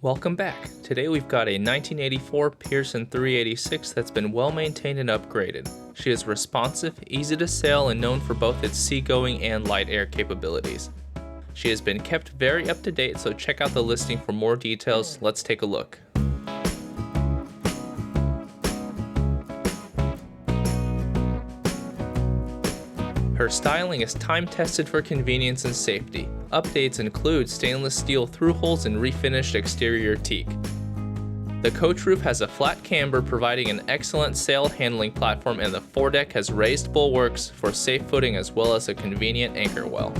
Welcome back. Today we've got a 1984 Pearson 386 that's been well maintained and upgraded. She is responsive, easy to sail, and known for both its seagoing and light air capabilities. She has been kept very up to date, so check out the listing for more details. Let's take a look. Her styling is time-tested for convenience and safety. Updates include stainless steel through-hulls and refinished exterior teak. The coach roof has a flat camber providing an excellent sail handling platform, and the foredeck has raised bulwarks for safe footing as well as a convenient anchor well.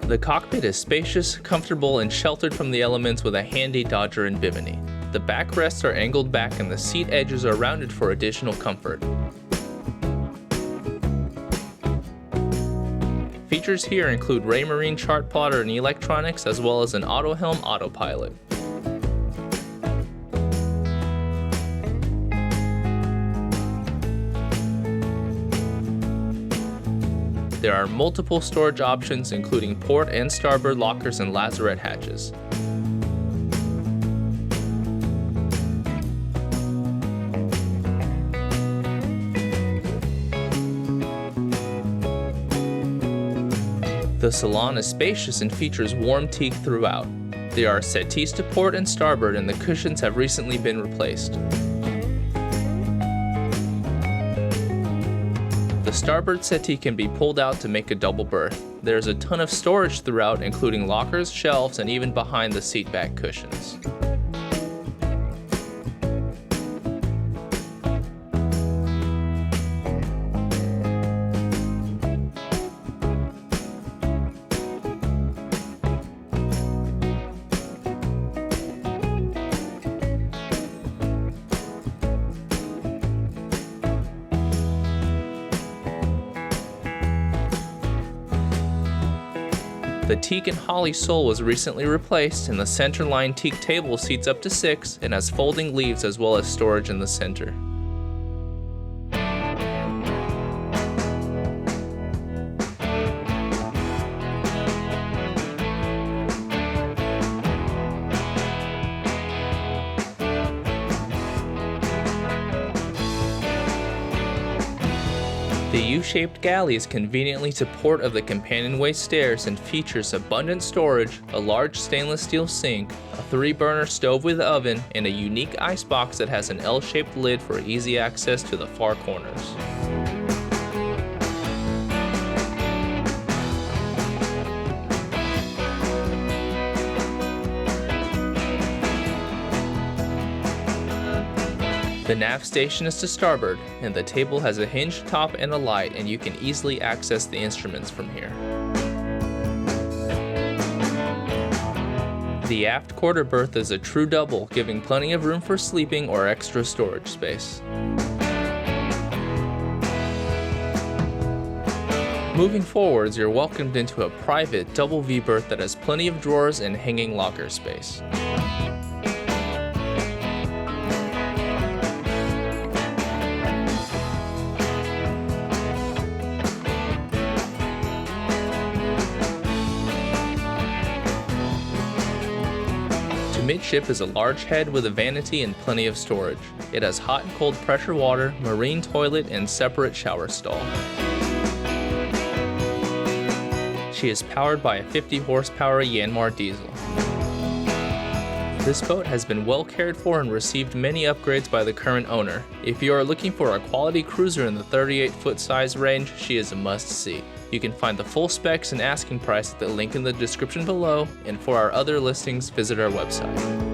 The cockpit is spacious, comfortable, and sheltered from the elements with a handy dodger and bimini. The backrests are angled back and the seat edges are rounded for additional comfort. Features here include Raymarine chart plotter and electronics, as well as an auto-helm autopilot. There are multiple storage options, including port and starboard lockers and lazarette hatches. The salon is spacious and features warm teak throughout. There are settees to port and starboard, and the cushions have recently been replaced. The starboard settee can be pulled out to make a double berth. There's a ton of storage throughout, including lockers, shelves, and even behind the seat back cushions. The teak and holly sole was recently replaced, and the centerline teak table seats up to 6 and has folding leaves as well as storage in the center. The U-shaped galley is conveniently to port of the companionway stairs and features abundant storage, a large stainless steel sink, a 3-burner stove with oven, and a unique icebox that has an L-shaped lid for easy access to the far corners. The nav station is to starboard, and the table has a hinged top and a light, and you can easily access the instruments from here. The aft quarter berth is a true double, giving plenty of room for sleeping or extra storage space. Moving forwards, you're welcomed into a private double V berth that has plenty of drawers and hanging locker space. Midship is a large head with a vanity and plenty of storage. It has hot and cold pressure water, marine toilet, and separate shower stall. She is powered by a 50 horsepower Yanmar diesel. This boat has been well cared for and received many upgrades by the current owner. If you are looking for a quality cruiser in the 38-foot size range, she is a must-see. You can find the full specs and asking price at the link in the description below, and for our other listings, visit our website.